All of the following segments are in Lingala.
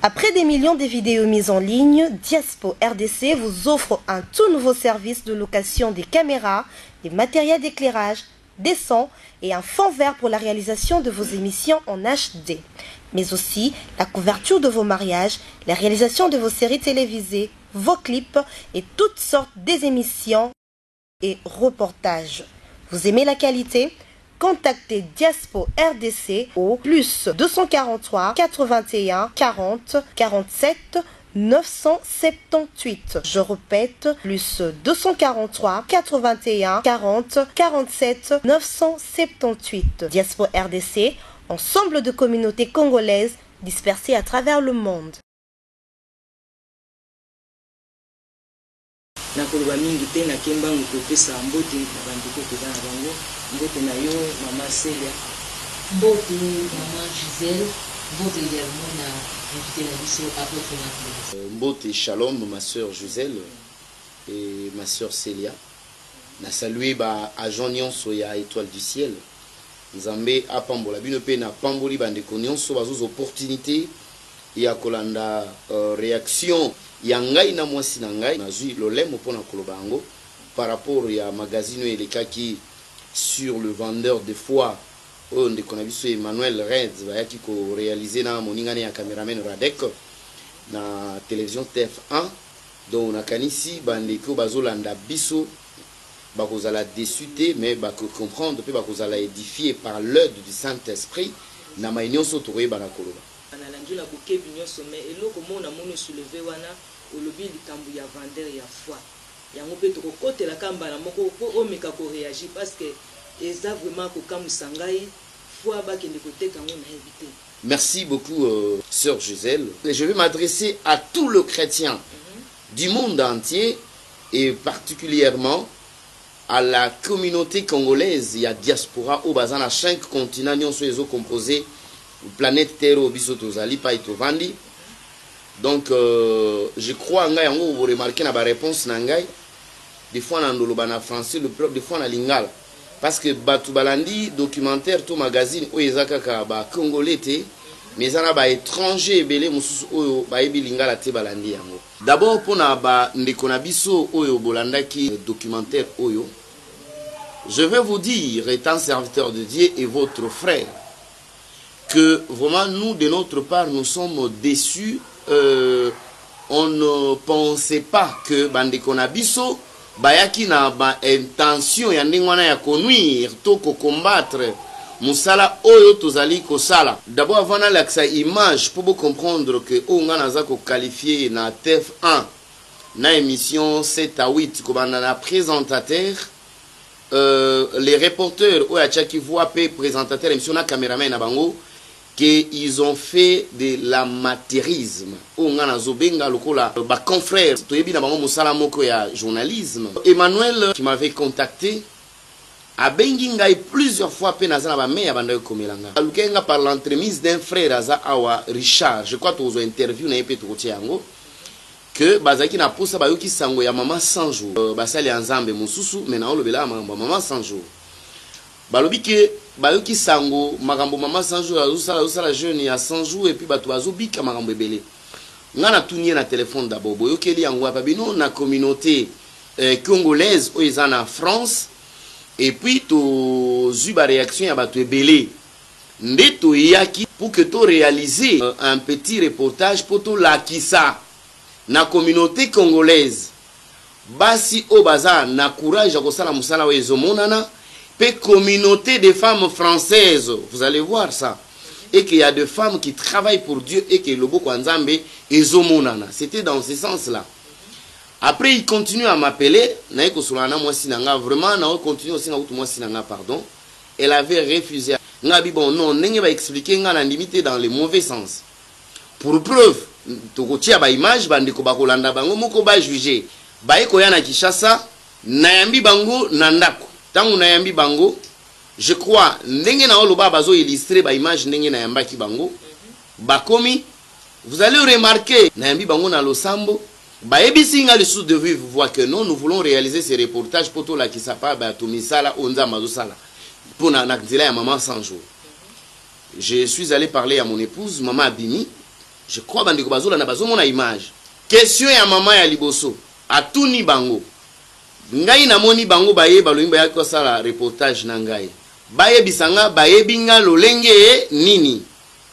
Après des millions de vidéos mises en ligne, Diaspo RDC vous offre un tout nouveau service de location des caméras, des matériels d'éclairage, des sons et un fond vert pour la réalisation de vos émissions en HD. Mais aussi la couverture de vos mariages, la réalisation de vos séries télévisées, vos clips et toutes sortes des émissions et reportages. Vous aimez la qualité ? Contactez Diaspo RDC au plus 243 81 40 47 978. Je répète, plus 243 81 40 47 978. Diaspo RDC, ensemble de communautés congolaises dispersées à travers le monde. nakoloba mingi te nakemba ngokopesa mbote na bandeko koza na bango mbote na yo mama Celia mbote mama Gisèle mbote également na invité na biso après mbote shalom ma sœur Gisèle et ma sœur Celia na saluer ba agent nyonso ya étoile du ciel nzambe apambola bino pe na pamboli bandeko nyonso bazuza opportunité ya kolanda réaction yangai na mwasi na ngai nazui lolemo pona koloba yango par rapport ya magazine elekaki sur le vendeur de foie oyo ndeko na biso Emmanuel Reds bayaki ko réaliser na moningane ya cameraman Radek na télévision TF1 donc nakanisi bandeko bazolanda biso bakozala déçu te mais bako comprendre pe bakozala édifié par l'œuvre du Saint-Esprit na mainyoso tokoyeba na koloba nalandula kokebi nyonso mais eloko mona mono soulevé wana olobi likambo ya vendeur ya foi yango pe tokokotela kambala moko po omeka ko réagir parce que eza vraiment kokamwisa ngai foi bakende koteka ngo na éviter. Merci beaucoup sœur Gisèle. Je vais m'adresser à tous les chrétiens du monde entier et particulièrement à la communauté congolaise. Il y a diaspora au bazana 5 continents nyonso ezo composé planète Terre au biso tozali pa itovandi. Donc je crois ngai yango vous remarquez na ba réponse na ngai des fois na ndoloba na français le des fois na lingala parce que batu balandi documentaire to magazine o ezaka ka ba congolais te mais na ba étranger belé mususu oyo ba yebi lingala te balandi yango d'abord pona ba ndeko na biso oyo bolandaki documentaire oyo je vais vous dire étant serviteur de Dieu et votre frère que vraiment nous de notre part nous sommes déçus. On ne pensait pas que bandeko na biso bayaki na ba intention ya ndingwana ya konuire to ko combattre musala oyo tozali ko sala. D'abord avant na l'accès image pour comprendre que onga naza ko qualifier na TF1 na émission 7 à 8 ko banda na présentateur les reporters oya chaki voix pe présentateur émission na caméraman na bango qu'ils ont fait de l'amateurisme. On a zobenga lokola ba confrère toyebi na bango musala moko ya journalisme. Emmanuel qui m'avait contacté a bengi ngai plusieurs fois pe nazana ba meya banda komelanga. Lukenga par l'entremise d'un frère aza awa Richard. Je crois tozo interview na epe tokoti yango que bazaki na posa bayoki sango ya maman 100 jours. Basali nzambe mususu mais na olobela maman 100 jours. Balobi ke bayoki sango makambo mama 100 jours azosala jeune ya 100 jours et puis bato bazobika makambo ebele ngana tunie na téléphone d'abord boyokeli yango apa bino na communauté congolaise oyo eza na France et puis to zuba réaction ya bato ebele nde toyaki pour que to réaliser un petit reportage pour to lakisa na communauté congolaise basi o baza na courage ya kosala musala oyo ezomonana communauté de femmes françaises, vous allez voir ça, et qu'il y a des femmes qui travaillent pour Dieu et que le Boko Nzambe est zomonana. C'était dans ce sens-là. Après, il continue à m'appeler, vraiment, continue aussi pardon. Elle avait refusé. Bon, non, n'est pas expliqué, n'a limité dans le mauvais sens. Pour preuve, tokotia ba image, bandeko bakolanda bango moko ba juger. Ba ekoya na Kinshasa, nayambi bango nandako. Tangu nayambi bango, je crois, ndenge na oloba bazo illustrer ba image ndenge na yambaki bango, bakomi, vous allez remarquer, nayambi bango na losambo, ba ebisi nga lisusu de vivre voix que non, nous voulons réaliser ces reportages pour tout la kisapa ba tomisala onza mazosala pour na nzela ya maman 100 jours. Je suis allé parler à mon épouse, maman Abini, je crois bandeko bazolanda bazomona image. Question ya maman ya liboso atuni bango ngai namoni bango baye balobi baya kosala reportage na ngai baye bisanga baye binga lolenge nini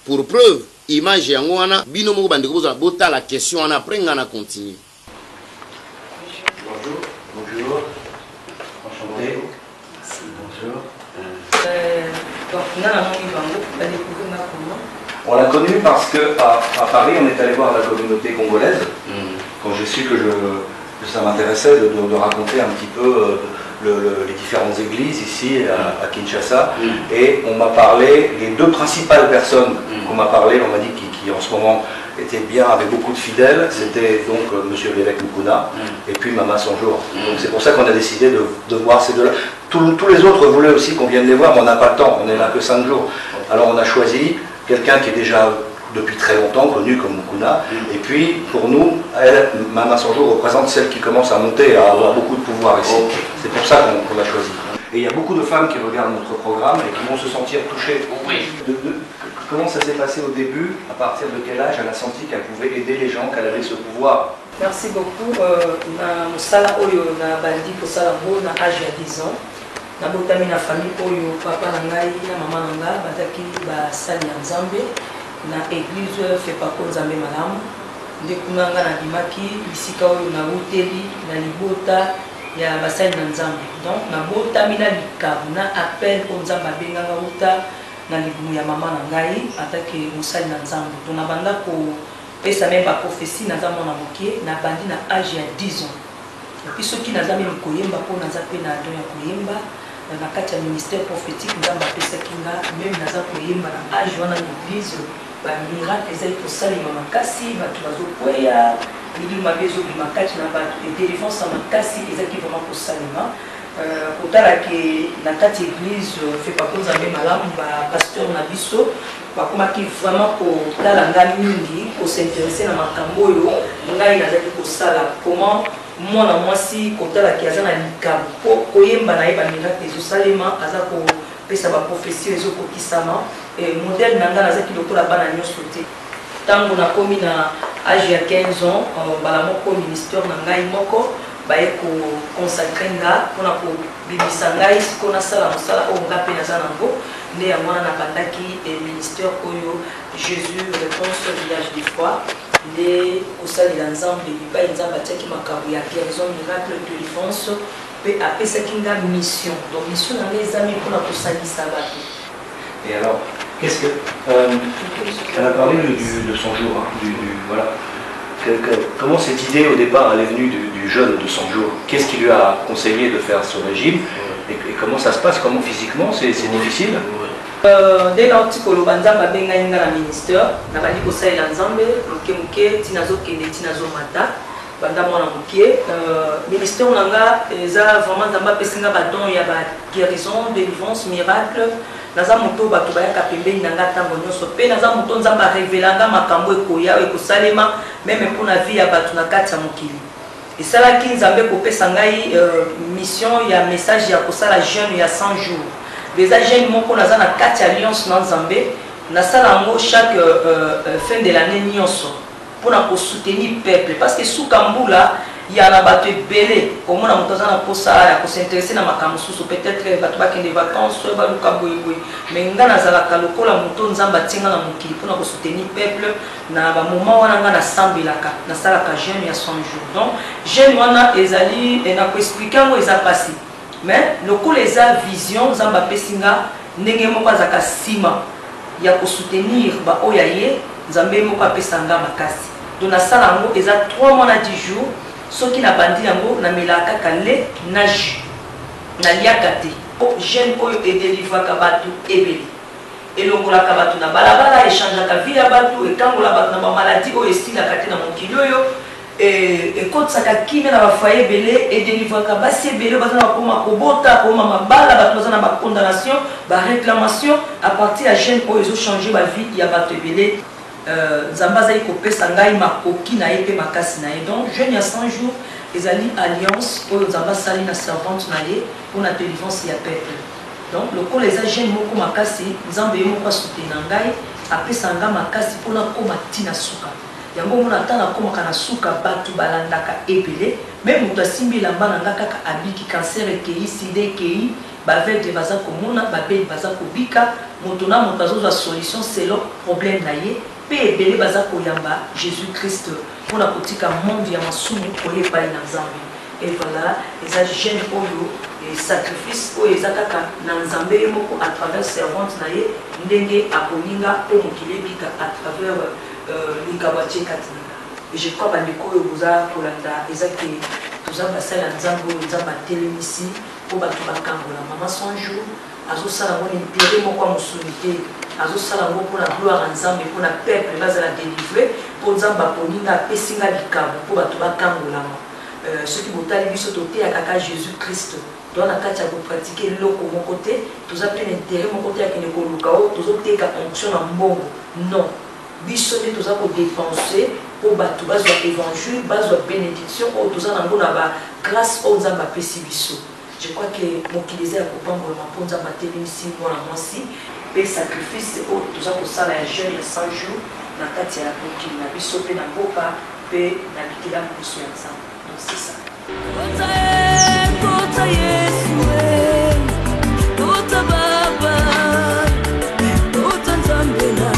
pour preuve image yango wana bino moko bandeko bozala bota la question wana après ngana continue. Bonjour, enchanté. Bonjour. On l'a connu parce que à Paris, on est allé voir la communauté congolaise. Quand j'ai su que ça m'intéressait de raconter un petit peu les différentes églises ici à Kinshasa. Et on m'a parlé, les deux principales personnes qu'on m'a parlé, on m'a dit qui en ce moment étaient bien, avaient beaucoup de fidèles, c'était donc monsieur l'évêque Mukuna et puis Mama Sanjour. Donc c'est pour ça qu'on a décidé de voir ces deux-là. Tous les autres voulaient aussi qu'on vienne les voir, mais on n'a pas le temps, on est là que 5 jours. Alors on a choisi quelqu'un qui est déjà depuis très longtemps connu comme Mukuna, et puis pour nous, Mama Sanjour représente celle qui commence à monter, à avoir beaucoup de pouvoir ici. C'est pour ça qu'on l'a choisi. Et il y a beaucoup de femmes qui regardent notre programme et qui vont se sentir touchées. Comment ça s'est passé au début? À partir de quel âge elle a senti qu'elle pouvait aider les gens, qu'elle avait ce pouvoir? Merci beaucoup. Na musala oyo na bandi ko sala ngo na âge ya 10 ans. Na botami na famille oyo papa na ngai na mama na nga bazaki ba sali ya Nzambe na église fait pas ko Nzambe malamu. Nde kuna nga na bimaki bisika oyo na hoteli na libota ya basali na Nzambe. Donc na botami na likabu na appel ko Nzambe benganga uta na libumu ya mama na ngai atake musali na Nzambe. Tona banda ko pesa même ba prophétie na Nzambe na mokie na bandi na âge ya 10 ans. Et puis ceux qui na Nzambe koyemba po na zape na don ya koyemba na kati ya ministère prophétique Nzambe pesa kinga même na za koyemba na âge wana l'église ba miracle ezali ko salima makasi batu bazokweya libi mabezo bi makati na batu et délivrance makasi ezaki vraiment ko salima. Kotala ke na kati église fait pas ko Nzambe malamu ba pasteur na biso bakomaki vraiment kotala nga mingi ko s'intéresser na makambo oyo ngai nazaki kosala comment mwana mwasi kotala ki aza na likabu po koyemba na ye bamiracle ezosalema aza kopesa baprophétie ezokokisama modèle na ngai nazaki lokola bana nyonso te ntango nakomi na âge ya 15 ans bala moko ministère na ngai moko baye consacré nga mpona kobimisa ngai siko nasala mosala oyo nga mpe naza nango nde yango wana nabandaki ministère oyo Jésus réponse village de foi nde kosalela Nzambe bipai Nzambe atiaki makambo ya guérison miracle délivrance mpe apesaki nga mission donc mission na ngai ezami mpona kosalisa bato. Et alors, qu'est-ce que... elle a parlé de son jour, hein, voilà. Comment cette idée au départ elle est venue du jeûne de 100 jours? Qu'est-ce qui lui a conseillé de faire ce régime et comment ça se passe? Comment physiquement c'est difficile? Dès nauti koloba Nzambe abengai nga na ministère nabandi kosalela Nzambe moke moke tina zokende tina zomata banda mwana moke ministère na nga eza vraiment Nzambe apesi nga badon ya ba guérison délivrance miracle naza moto bato bayaka pembeni na nga ntango nyonso mpe naza moto Nzambe arevelanga makambo ekoya ekosalema meme mpona vie ya bato na kati ya mokili esalaki Nzambe kopesa ngai mission ya message ya kosala jeûne ya 100 jours. Déjà jeune moko naza na kati alliance na Nzambe nasala ngo chaque fin de l'année nyonso mpona soutenir peuple parce que suka mbula ya na bato ebele komona moto aza na posa ya kosintéresser na makambo mosusu peut-être bato bakende vacances baluka boyeboye mais nga nazalaka lokola moto Nzambe atinga na mokili mpona kosoutenir peuple na bamoment wana nga nasambelaka nasalaka jeune ya 100 jours. Donc jeune wana ezali nakoexplike yango eza pasi mais lokola eza vision Nzambe apesi nga ndenge moko azaka nsima ya kosoutenir baoyo ye Nzambe moko apesa nga makasi donc nasala yango eza 3 mois na 10 jours soki nabandi yango namelaka kaka le na jus naliaka te po jeune oyo edelivraka bato ebele elongolaka bato na balabala echangeaka vie ya bato ekangola bato na bamaladi oyo esilaka te na mokili oyo ekotisaka kimia na bafoye ebele edelivraka basi ebele baza na bakoma kobota koma mabala bato baza na bacondamnation baréclamation à partir ya jeune oyo ezochange bavie ya bato ebele Nzambe azali kopesa ngai makoki na ye mpe makasi na ye. Donc jeune ya 100 jours ezali alliance oyo Nzambe asali na servante na ye mpona délivrance ya peuple. Donc lokola eza jeune moko makasi Nzambe ye moko asoutenir ngai apesanga makasi mpona koma ntina suka yango mona ata nakomaka na suka bato balandaka ebele me moto asimbi elamba na nga kaka abiki cancer ekei sida ekei baveugle baza komona babeli baza kobika moto na moto azozwa solution selon problème na ye mpe ebele baza koyamba jésus christ mpona kotika monde ya masumu koya epai na nzambe et voilà eza jeune oyo sacrifice oyo eza kaka na nzambe ye moko à travers servante na ye ndenge akolinga mpo mokili ebika à travers likambo atie kati na et je crois bandeko oyo boza kolanda eza ke toza basala ya nzambe oyo nzambe atelemisi mpo bato bakangola mama 100 jours azosala yango na intere moko ya mosuni te azosala yango mpona gloire ya nzambe mpona peuple bazala délivre mpo nzambe akolinga apesinga likambo mpo bato bakangolama soki botali biso toteya kaka jésus christ toza na kati ya kopratike eloko moko te toza mpe na intere moko te akende koluka oyo tozoteka onction na mbongo non biso nde toza kodepense mpo bato bazwa évangile bazwa bénédiction oyo toza nango na bagrâce oyo nzambe apesi biso je crois que mokili eza ya kopambolama mpo nzambe atelemisi mwana mwasi mpe sacrifice oyo toza kosala ya jeune ya 100 jours na kati ya mokili na biso mpe na mboka mpe na likela mokoso ya nzambe donc c'est ça Kota Yesu kota Baba kota Nzambe na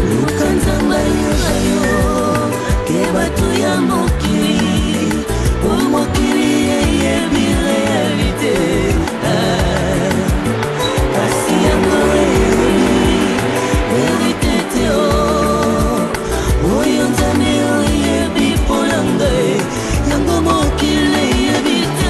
luka Nzambe yo ke batu ya mokili o mokili yebi réalité kasi yango vérité te oyo Nzambe oyebi mpona ngai yango mokili yebi te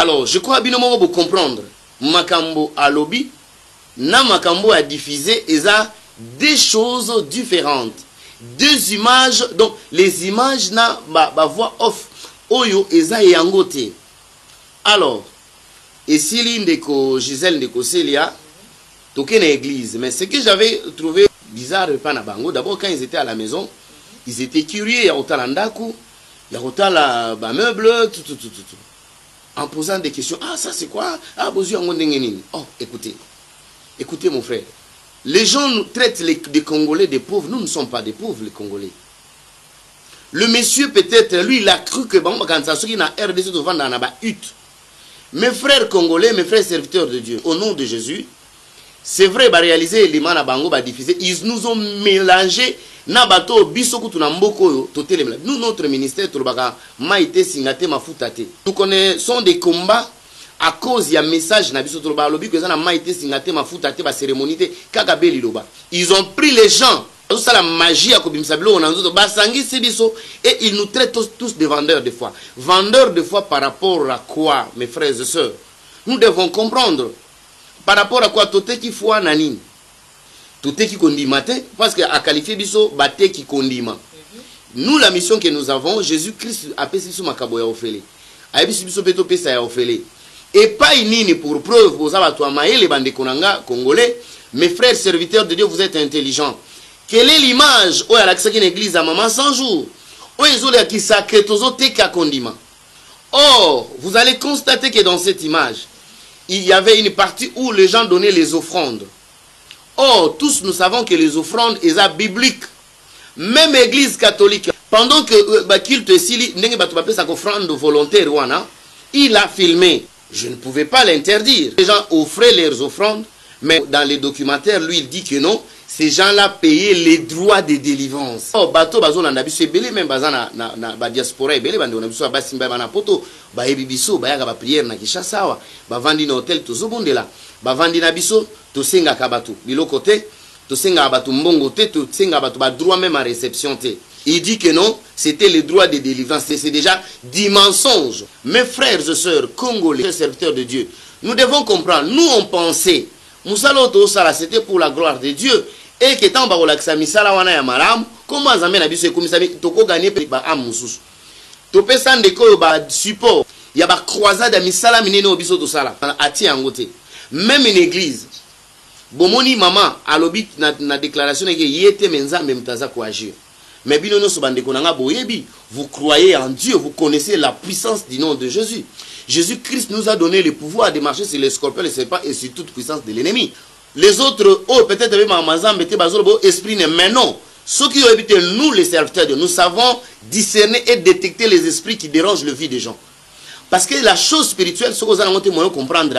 Alors, je crois bien que vous comprendre. Makambo à lobby, na makambo à diffuser, et ça, des choses différentes. Deux images, donc les images na ba voix off. Oyo eza yangote. Alors, et si l'indeko Gisèle ndeko Célia, toqué na église. Mais ce que j'avais trouvé bizarre pas na bango, d'abord quand ils étaient à la maison, ils étaient curieux, il y a autant l'andaku, il y a autant la meuble, tout. En posant des questions. Ah, ça c'est quoi? Ah, bozu angondengenini. Oh, écoutez. Écoutez mon frère. Les gens nous traitent les Congolais des pauvres. Nous ne sommes pas des pauvres, les Congolais. Le monsieur, peut-être, lui, il a cru que quand ça soit dans RDC devant dans la hutte. Mes frères congolais, mes frères serviteurs de Dieu, au nom de Jésus, C'est vrai, bah réaliser les man à bango, bah diffuser. Ils nous ont mélangé. Na bato biso kutu na mboko yo totelemela. Nous notre ministère tolobaka maite singate mafutate. Nous connaissons des combats à cause ya message na biso tolobaka lobi que ça na maite singate mafutate ba cérémonie te kaka beli loba. Ils ont pris les gens. Tout ça la magie à kobimisa bilo na nzoto basangi biso et ils nous traitent tous de vendeurs de foi. Vendeurs de foi par rapport à quoi, mes frères et sœurs? Nous devons comprendre par rapport à quoi tote ki foi na nini. Tout est qui condima, parce qu'à qualifier biso bate qui condima. Nous la mission que nous avons, Jésus-Christ a passé sur ma kaboya ofele. A biso biso peto pesa ya ofele. Et pas inini pour preuve aux abattoirs les bande konanga congolais, mes frères serviteurs de Dieu, vous êtes intelligents. Quelle est l'image où il y a l'accès à l'église à maman 100 jours? Où ils ont l'air qui sacré tozo te ka condima. Or, vous allez constater que dans cette image, il y avait une partie où les gens donnaient les offrandes. Or, tous nous savons que les offrandes sont bibliques. Même l'église catholique, pendant que qu'il te sili, offrande volontaire, il a filmé. Je ne pouvais pas l'interdire. Les gens offraient leurs offrandes, mais dans les documentaires, lui, il dit que non. Ces gens-là payaient les droits de délivrance. Oh, bateau, bazo, na biso ebele, même bazana na diaspora ebele, bande na biso basimba bana poto, ba ebibiso, ba yaga ba prière na Kinshasa, ba vandi na hôtel to zobondela, ba vandi na biso, to senga kabatu. Biloko te, to senga batu mbongo te, to senga batu ba droit même à réception te. Il dit que non, c'était les droits de délivrance. C'est déjà 10 mensonges. Mes frères et sœurs congolais, serviteurs de Dieu, nous devons comprendre. Nous, on pensait, Moussalo Sala, c'était pour la gloire de Dieu. Et que tant que misala wana ya maram, comment azamé na biso ekomisami toko gagner ba amususu. Topé sande ko ba support, ya ba croisade misala minene obiso to sala. Ati angote. Même une église. Bomoni maman alobi na déclaration que yete menzambe mtaza ko agir. Mais binono so bande konanga boyebi, vous croyez en Dieu, vous connaissez la puissance du nom de Jésus. Jésus-Christ nous a donné le pouvoir de marcher sur les scorpions, les serpents et sur toute puissance de l'ennemi. Les autres, oh, peut-être avec Mamazan, mettez Bazolo, esprit, mais non. Ceux qui ont habité, nous, les serviteurs, nous savons discerner et détecter les esprits qui dérangent le vie des gens. Parce que la chose spirituelle, ce que vous allez comprendre,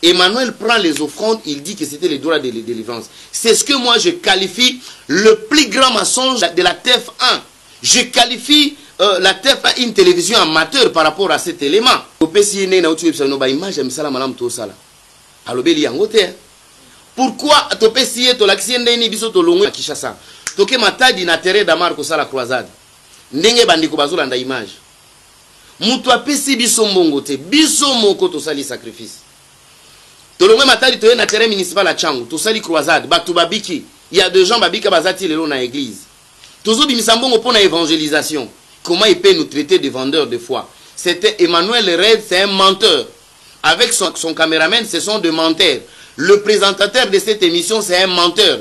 Emmanuel prend les offrandes, il dit que c'était les droits de délivrance. C'est ce que moi je qualifie le plus grand mensonge de la TF1. Je qualifie la TF1 une télévision amateur par rapport à cet élément. Pourquoi topé sié to l'axiende ni biso to longo Kinshasa toke matadi na terre d'Amar ko sala croisade ndenge bandiko bazolanda image mutu apesi biso mbongo te biso moko to sali sacrifice to longo matadi to na terre municipal à Changu to sali croisade batu babiki il y a des gens babika bazati lelo na église tozo bimisa mbongo pour na évangélisation. Comment il peut nous traiter de vendeurs de foi? C'était Emmanuel Red, c'est un menteur. Avec son caméraman, ce sont des menteurs. Le présentateur de cette émission, c'est un menteur.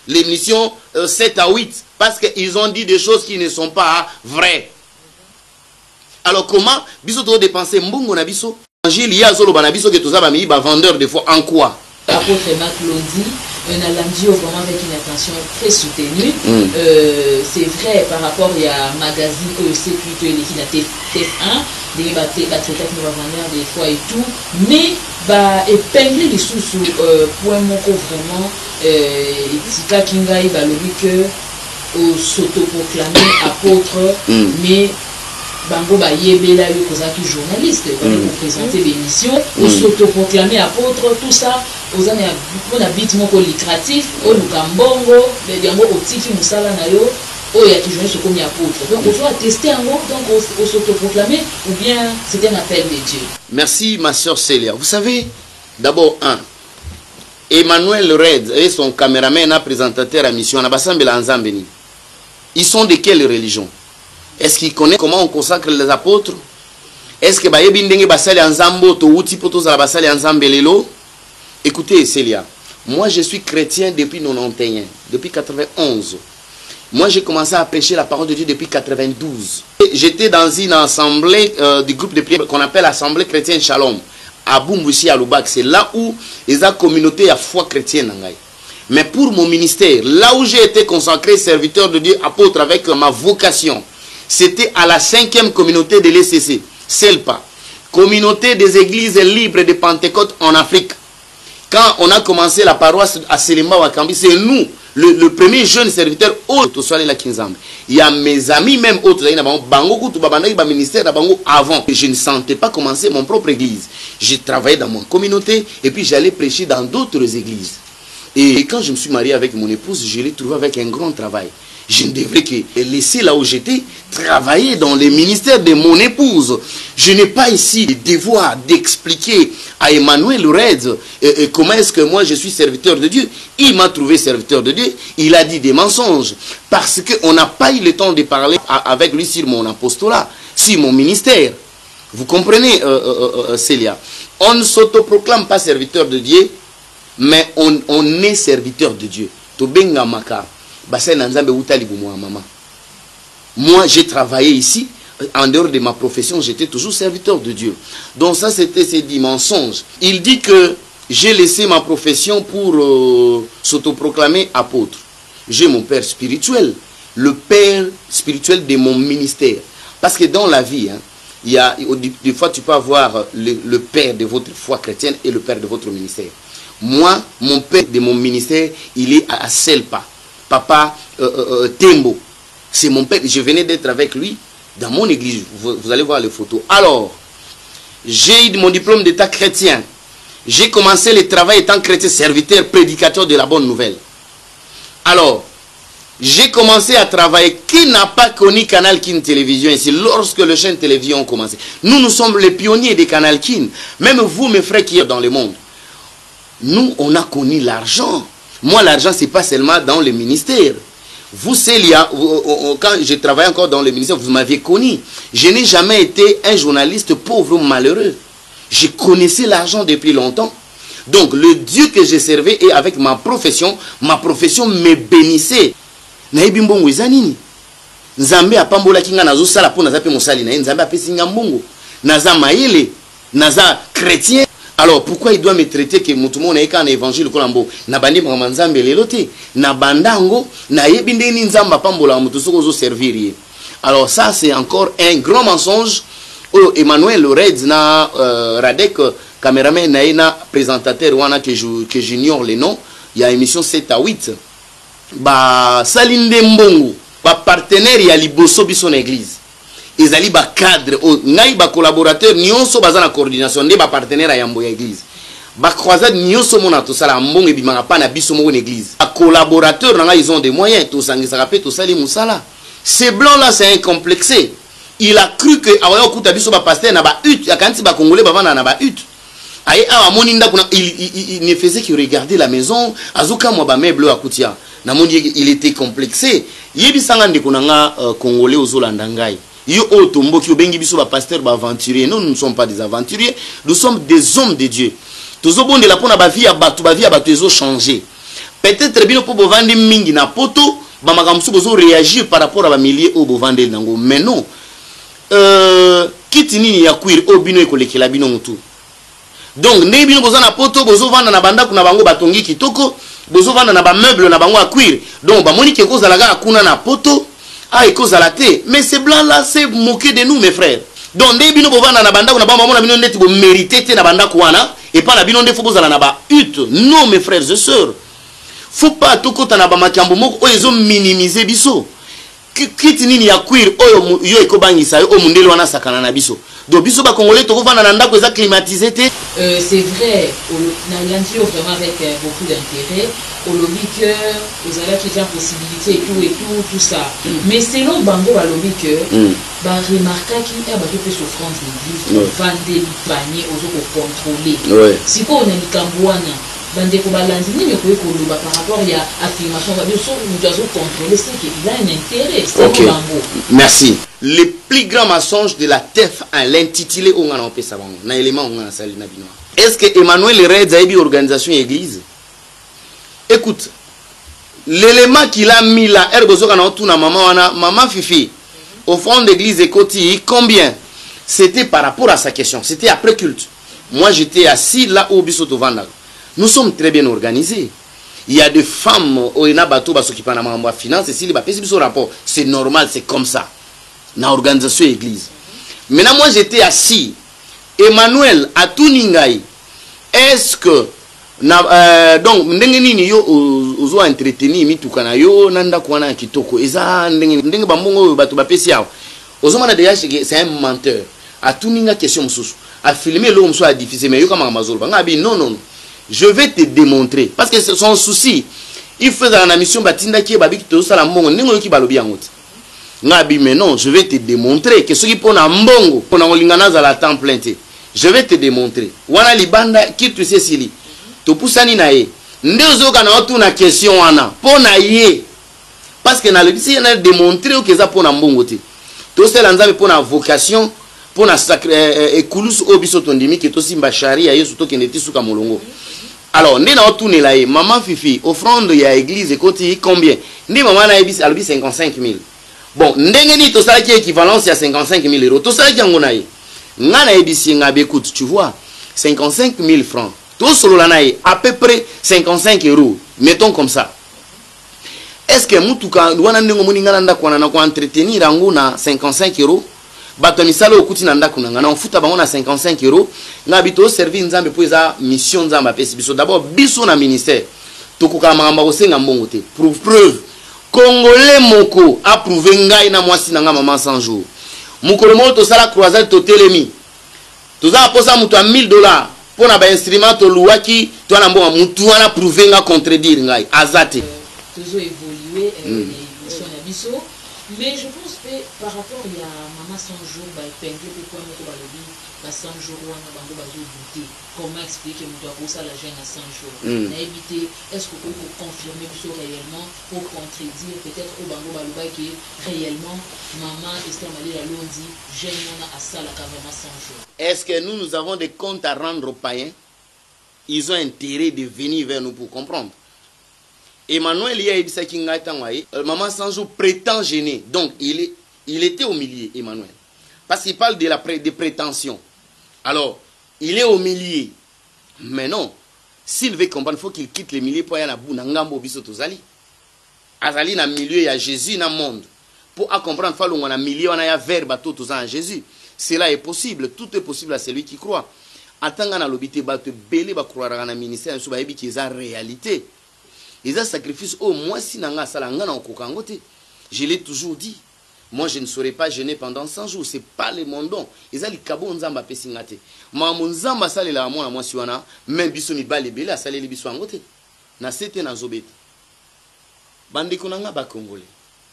L'émission 7 à 8. Parce qu'ils ont dit des choses qui ne sont pas vraies. Alors comment biso to dépenser mbongo na biso? Évangile ya zolo bana biso que toza ba mi ba vendeur de foi en quoi? Apôtre Marc Londi, un alamdio vraiment avec une attention très soutenue. C'est vrai par rapport à magazine OEC plutôt l'équipe de TF1, des traiter nous va vendre des fois et tout, mais bah épingler les sous point moko vraiment Tika Kingai bah le que au s'autoproclamer apôtre, mais Bango ba yebela yo kozaki journaliste pour présenter l'émission ou s'autoproclamer apôtre tout ça aux années on habite mon lucratif au lukambongo mais yango otiki musala na yo o ya toujours ce comme apôtre donc on doit tester en mot donc on s'autoproclamer ou bien c'est un appel de Dieu. Merci ma sœur Célia. Vous savez d'abord Emmanuel Red et son caméraman et présentateur à mission na basambela nzambeni. Ils sont de quelle religion? Est-ce qu'ils connaissent comment on consacre les apôtres? Est-ce que bayebi ndenge basali nzambo to uti poto za basali nzambelelo? Écoutez Célia, moi je suis chrétien depuis 91, depuis 91. Moi j'ai commencé à prêcher la parole de Dieu depuis 92. J'étais dans une assemblée du groupe de prière qu'on appelle Assemblée chrétienne Shalom à Bumbushi à Lubak. C'est là où les communauté à foi chrétienne. Mais pour mon ministère, là où j'ai été consacré serviteur de Dieu, apôtre avec ma vocation, c'était à la 5e communauté de l'ECC, CELPA, communauté des églises libres de Pentecôte en Afrique. Quand on a commencé la paroisse à Selemba Wakambi, c'est nous, le premier jeune serviteur autre soit la Kinzambe. Il y a mes amis même autres, ministère avant. Je ne sentais pas commencer mon propre église. J'ai travaillé dans mon communauté et puis j'allais prêcher dans d'autres églises. Et quand je me suis marié avec mon épouse, je l'ai trouvé avec un grand travail. Je ne devrais que laisser là où j'étais, travailler dans les ministères de mon épouse. Je n'ai pas ici le devoir d'expliquer à Emmanuel Lourdes comment est-ce que moi je suis serviteur de Dieu. Il m'a trouvé serviteur de Dieu, il a dit des mensonges. Parce qu'on n'a pas eu le temps de parler avec lui sur mon apostolat, sur mon ministère. Vous comprenez, Célia? On ne s'autoproclame pas serviteur de Dieu, mais on est serviteur de Dieu. Tobenga maka. Moi, j'ai travaillé ici, en dehors de ma profession, j'étais toujours serviteur de Dieu. Donc ça, c'était ces dix mensonges. Il dit que j'ai laissé ma profession pour s'autoproclamer apôtre. J'ai mon père spirituel, le père spirituel de mon ministère. Parce que dans la vie, hein, il y a, des fois, tu peux avoir le père de votre foi chrétienne et le père de votre ministère. Moi, mon père de mon ministère, il est à Selpa. Papa Tembo, c'est mon père. Je venais d'être avec lui dans mon église. Vous allez voir les photos. Alors, j'ai eu mon diplôme d'état chrétien. J'ai commencé le travail étant chrétien, serviteur, prédicateur de la bonne nouvelle. Alors, j'ai commencé à travailler. Qui n'a pas connu Canal Kin Télévision ici lorsque le chaîne télévision a commencé? Nous sommes les pionniers des Canal Kin. Même vous, mes frères qui êtes dans le monde. Nous, on a connu l'argent. Moi, l'argent, ce n'est pas seulement dans le ministère. Vous, Célia, quand je travaillais encore dans le ministère, vous m'aviez connu. Je n'ai jamais été un journaliste pauvre ou malheureux. Je connaissais l'argent depuis longtemps. Donc, le Dieu que j'ai servi et avec ma profession me bénissait. Naïbi mbongo izanini. Nzambe apambola kinga nazo sala po naza pe mosali na nzambe apesinga mbongo. Naza maïle, naza chrétien. Alors, pourquoi il doit me traiter que tout le monde est un évangile kolambo na bandi mwanzambe lelote na bandango na yebinde ni nzamba pambola mutu soko zo servir. Alors ça c'est encore un grand mensonge. Emmanuel Lourdes na Radek caméraman na présentateur wana que j'ignore les noms. Il y a émission 7 à 8. Ba salinde mbongo ba partenaire ya liboso biso na église. Ezali ba cadre ngai ba collaborateur nyonso baza na coordination nde ba partenaire ya mbo ya église ba croisade nyonso mona to sala mbongo ebimanga pa na biso moko na église ba collaborateur nanga ils ont des moyens to sangisa rapé to sali musala. Ce blanc là c'est un complexé. Il a cru que awaya okuta biso ba pasteur na ba hut akanti ba congolais ba vana na ba hut aye awa moninda kuna il ne faisait que regarder la maison azuka mo ba meuble akutia na moni il était complexé yebisanga ndeko nanga congolais ozolanda ngai. Yo otombo ki obengi biso ba pasteur ba aventurier. Non, nous ne sommes pas des aventuriers, nous sommes des hommes de Dieu. Tozo bonde la pona ba vie ya batu ezo changer. Peut-être bino po bovandi mingi na poto ba makamsu bozo réagir par rapport à ba milliers o bovande nango. Mais non. Kiti nini ya kuir o bino ekolekela bino mutu. Donc ne bino bozo na poto bozo vanda na banda kuna bango batongi kitoko, bozo vanda na ba meuble na bango a cuir. Donc ba moni ke kozalaga akuna na poto. Ah, et cause à la thé. Mais ces blancs-là, c'est moquer de nous, mes frères. Donc, dès que nous avons na banda, nous avons mérité na banda kouana, et pas la binon de faux na ba hut. Non, mes frères et sœurs. Faut pas tout côté na ba makambo moko, ils ont minimisé biso. Kitini ya cuir, yo ekobangisa, yo mundelo wana sakana na biso. Donc, biso ba congolais, to vana na ndako eza climatisé té. C'est vrai, on a dit vraiment avec beaucoup d'intérêt. Au lobby que vous avez qui possibilité tout ça. Mais selon Bango à lobby que bah remarquer qu'il y a beaucoup de souffrance l'église, vendre des paniers aux autres contrôler. Si quoi on a dit Cambouana, bande ko balandi ni ko ekoloba par rapport ya affirmation va bien sûr nous devons contrôler ce qui a un intérêt. Ok. Merci. Le plus grand mensonge de la TEF à l'intitulé on a empêché ça na élément on a sali na bino. Est-ce que Emmanuel Lourdes a eu organisation église? Écoute, l'élément qu'il a mis là, maman Fifi, au fond d'église Ekoti, combien? C'était par rapport à sa question. C'était après culte. Moi, j'étais assis là au Bisoto Vandal. Nous sommes très bien organisés. Il y a des femmes au Enabato qui parlent de la finance et si les rapport, c'est normal, c'est comme ça. Dans l'organisation église. Maintenant, moi, j'étais assis. Emmanuel Atuningaï, est-ce que Donc ndenge nini yo ozo entretenir mituka na yo nanda kwana kitoko eza ndenge bambongo bato bapesi yawo ozomana déjà c'est un menteur a tuninga question mususu a filmer lo mususu a diffuser mais yo kama mazolo banga bi non je vais te démontrer parce que son souci il fait dans la mission batinda ki babi to sala mbongo ndenge yo ki balobi yango ngabi mais non je vais te démontrer que ce qui pona mbongo pona olingana za la temps plein te je vais te démontrer wana libanda ki tu sais sili to pusani na ye ndezo kana otuna question wana pona ye parce que na le bisi na démontrer que ça pona mbongo te to sala nzambe pona vocation pona sacré ekulus obiso tondimi ke to simba sharia yesu to keneti suka molongo. Alors ndena otunela ye maman Fifi offrande ya église ekoti combien ndi maman na ebisi albi 55 000. Bon ndenge ni to sala ki équivalence ya 55 000 euros to sala ki yango na ye ngana ebisi ngabe écoute tu vois 55 000 francs tout solo la na ye à peu près 55 euros mettons comme ça. Est-ce que mutuka wana ndengo moni ngana ndakwana na ko entretenir yango na 55 euros bato misala okuti na ndako na ngana ofuta bango na 55 euros ngabi to servir nzambe po eza mission nzamba pesi biso d'abord biso na ministère tokoka makamba kosenga mbongo te pour preuve congolais moko approuvé ngai na mwasi na nga maman 100 jours mukolo moko to sala croisade to telemi to za posa mutu a $1000 pona ba instrument to luwaki to na mbongo mutu wana prouvé nga contredire ngai azate toujours évoluer mission na biso mais je pense que par rapport à maman 100 jours ba épingle pe quoi moko balobi ba 100 jours wana bango bazo douter comment expliquer mutu akosa la jeune à 100 jours na éviter est-ce que vous pouvez confirmer biso réellement pour contredire peut-être au bango baloba que réellement maman Esther Malela Londi jeune wana a ça la vraiment 100 jours. Est-ce que nous avons des comptes à rendre aux païens? Ils ont intérêt de venir vers nous pour comprendre. Emmanuel maman 100 jours prétend gêner. Donc il était au milieu, Emmanuel. Parce qu'il parle de prétention. Alors, il est au milieu. Mais non. S'il veut comprendre, il faut qu'il quitte le milieu pour aller à Ngambo biso tozali. Azali na milieu, il y a Jésus dans le monde. Pour comprendre, il faut qu'on a milieu, on a verbe à tout en Jésus. Cela est possible. Tout est possible à celui qui croit. En tant que l'obité, il va croire dans le ministère, il va y a réalité. Ils ont sacrifice au moins si nanga salangana en kokangote. Je l'ai toujours dit. Moi je ne serai pas gêné pendant 100 jours. C'est pas les mondons. Ils ont les kabon nzamba pesingate. Ma nzamba sale la mona moi siwana. Même biso mi bale bela sale li biso angote. Na sete na zobete. Bande konanga ba congolais.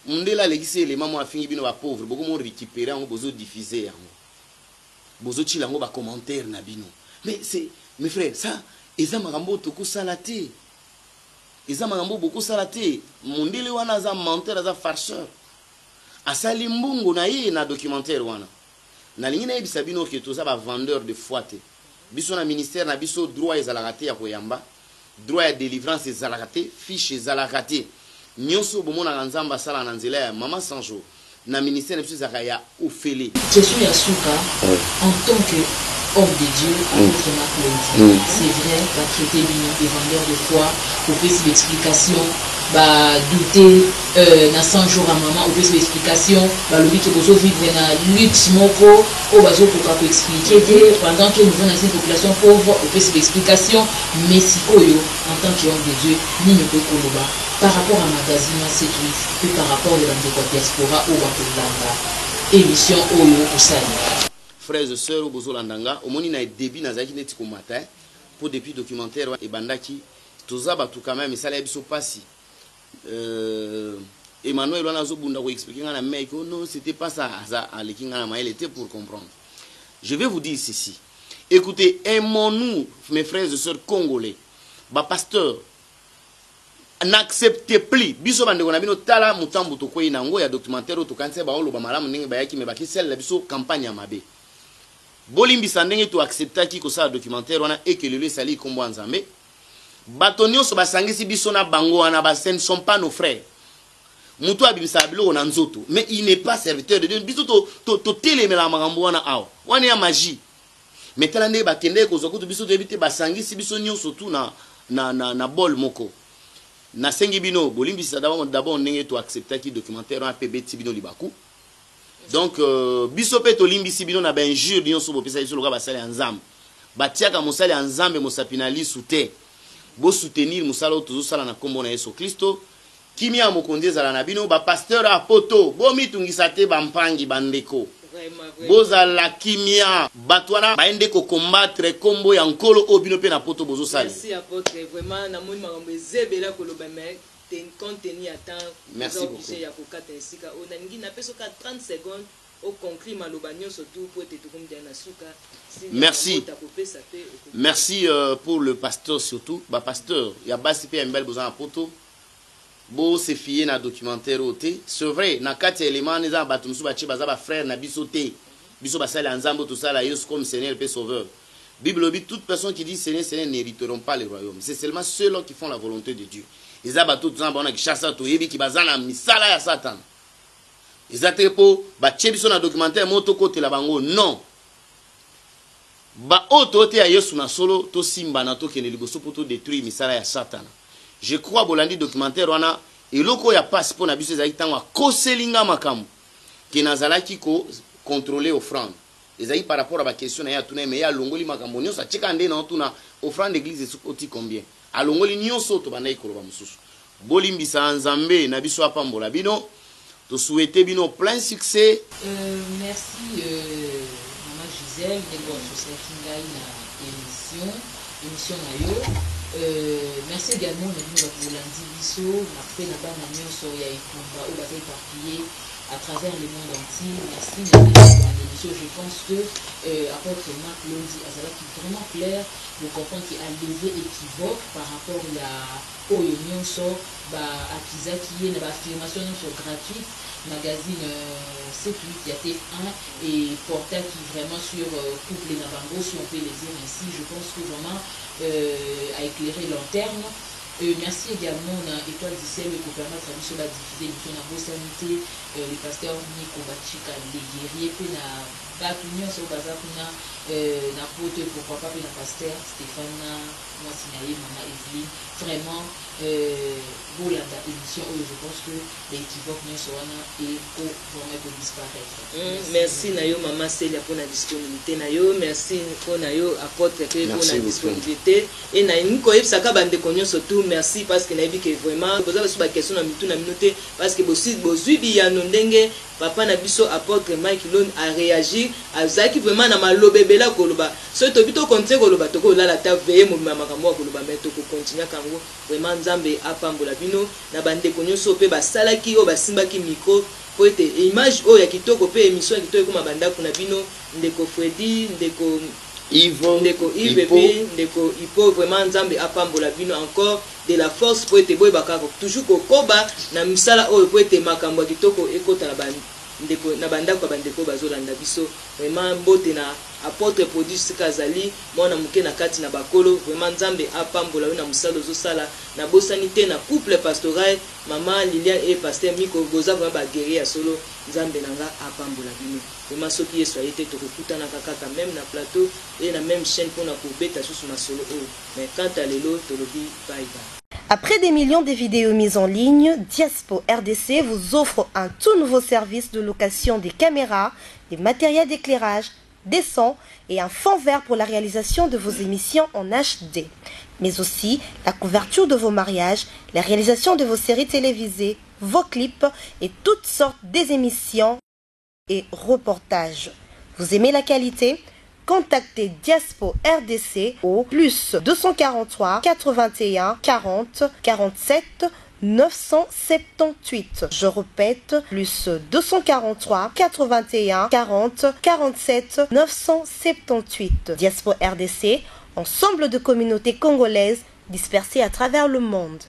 Mundela legisi élément moi fingi bino ba pauvre. Beaucoup mon récupérer en bozo diffuser yango. Bozo chilango ba commentaire na bino. Mais c'est mes frères ça ils ont marambo toko salate. Ils ont beaucoup salaté. Mondele wana za menteur za farceur. Asali mbongo na ye na documentaire wana. Na lingi na yebisa bino ke toza ba vendeur de foite. Biso na ministère na biso droit ezalakate ya koyamba. Droit ya délivrance ezalakate, fiche ezalakate. Nyonso bomona nzamba sala na nzela ya maman 100 jours. Na ministère na biso zakaya ofele. Question ya suka en tant que homme de Dieu, c'est vrai, va traiter des vendeurs de foi, pour faire l'explication, va douter dans 100 jours à maman, pour faire l'explication, va le que vous vivre dans la lutte, moko, ou va pour expliquer pendant que nous venons dans cette population pauvre, pour faire l'explication, mais si Oyo, en tant qu'homme de Dieu, ni ne peut pas par rapport à magazine, c'est tout, par rapport à la diaspora, ou à émission Oyo, au Sali. Frères et sœurs, au Landanga, au moment où début nazaki neti ko matin pour depuis documentaire et bandaki tozaba tout quand même ça les passé Emmanuel on a zo bunda ko expliquer na mais que non c'était pas ça ça alekinga na mail était pour comprendre. Je vais vous dire ceci. Écoutez, aimons-nous mes frères et sœurs congolais. Ba pasteur n'acceptez plus biso bande kona bino tala mutambu to koyi nango ya documentaire to kanse ba olo ba malamu ndenge ba yaki me baki celle la biso campagne mabe. Bolimbi sandenge to acceptaki ko sa documentaire wana et que le sali kombo nzambe batonio so basangisi biso na bango wana ba ne sont pas nos frères mutu abimisa bilo na nzoto mais il n'est pas serviteur de Dieu biso to telemela makambo wana awo wana ya magie mais tala nde bakende ko zokutu biso to ebite basangisi biso nyonso tu na bol moko na sengi bino bolimbi sa d'abord ndenge to acceptaki documentaire wana pe beti bino libaku. Donc biso pe to limbi sibino na benjure nyonso bopesa biso loka basali nzambe batiaka mosali nzambe mosapinali sute bo soutenir musala otozo sala na kombo na Yesu Kristo. Kimia mokonzi ezala na bino ba pasteur a poto bo mitungisa te bampangi bandeko. Boza la kimia batwana baende ko combattre kombo ya nkolo obino pe na poto bozo sali. Merci apôtre, vraiment na moni makambo ezebela koloba mais contenu attend. Merci beaucoup. Ya kokata esika ona ngi na peso ka 30 secondes au conclut maloba nyonso tout pour te tukumdia na suka. Merci. Merci pour le pasteur surtout, ba pasteur ya basi pe mbel boza na poto. Bo se fier na documentaire oté, c'est vrai na kati élément neza batumsu ba chi baza ba frère na biso te. Biso ba sala nzambo tout ça la Yesu comme Seigneur et Sauveur. Bible dit toute personne qui dit Seigneur Seigneur n'hériteront pas le royaume. C'est seulement ceux-là qui font la volonté de Dieu. Ils a tout nzambo na ki chassa to yebi ki bazana misala ya Satan. Ils a trepo ba che biso na documentaire moto kote la bango non. Ba oto te ya Yesu na solo to simba na to kene liboso poto détruire misala ya Satan. Je crois bolandi documentaire wana eloko ya passe pour na biso ezali tango koselinga makambo ki nazalaki ko contrôler offrande ezali par rapport à ba question na ya tuna mais ya longoli makambo nyonso atika nde na tuna offrande d'église oti combien alongoli nyonso to bana ikoloba mususu bolimbisa nzambe na biso apambola bino to souhaiter bino plein succès. Merci maman Gisèle de l'association ngai na émission na yo. Merci également de nous Bolandi Bisso, après la bande nyonso ya ikumba ou la éparpillé à travers le monde entier. Merci l'émission. Je pense que apôtre Marc Londi Azala qui est vraiment clair, vous comprenez qu'il a levé équivoque par rapport à Oyo nyonso ba akiza qui est na affirmation nyonso gratuite magazine C8 il y a TF1 et portail qui vraiment sur couple na bango si on peut les dire ainsi. Je pense que vraiment à éclairer lanterne. Merci également à Étoile du Ciel qui permet de sur la diffuser l'émission de la sanité, les pasteurs Nico Bachika, les guerriers, puis la Batunion sur Bazar, na pote pourquoi pas, puis la pasteur Stéphane, moi Sinaïe, Maman Evelyne, vraiment, pour la émission, je pense que l'équivoque n'est pas et vraiment pour disparaître. Merci Nayo Maman Célia pour la disponibilité Nayo, merci pour Nayo apôtre pour la disponibilité et Nayo ko ebsaka bande konyo surtout merci parce que nabi que vraiment vous avez sur question na mitu na minute parce que bozui bi ya ndenge papa na biso apôtre Mike Lone a réagi azaki vraiment na malobebela koloba so to bito konte koloba to ko la ta veye mo mama kamwa koloba meto ko continuer kango vraiment nzambe apambola bino na bande konyo so pe basalaki o basimbaki micro po ete image o ya kitoko pe émission ya kitoko mabanda kuna bino ndeko Freddy ndeko Yves, ndeko Yves ndeko Ipo vraiment nzambe apambola bino encore de la force pour ete boy bakako toujours ko koba na misala o po ete makambo kitoko ekota na bandi ndeko na banda kwa bandeko bazolanda biso vraiment mbote na apôtre Produce Kazali mwana muke na kati na bakolo vraiment nzambe apambola na musalo zosala na bosanité na couple pastoral maman Lilian et pasteur Miko boza vraiment ba guerrier solo nzambe nanga apambola bino vraiment soki yeso ayete to kokutana kaka même na plateau et na même chaîne pour na kobeta susu masolo mais quant à lelo tolobi bye bye. Après des millions de vidéos mises en ligne, Diaspo RDC vous offre un tout nouveau service de location des caméras, des matériels d'éclairage, des sons et un fond vert pour la réalisation de vos émissions en HD. Mais aussi la couverture de vos mariages, la réalisation de vos séries télévisées, vos clips et toutes sortes des émissions et reportages. Vous aimez la qualité ? Contactez Diaspo RDC au plus 243 81 40 47 978. Je répète, plus 243 81 40 47 978. Diaspo RDC, ensemble de communautés congolaises dispersées à travers le monde.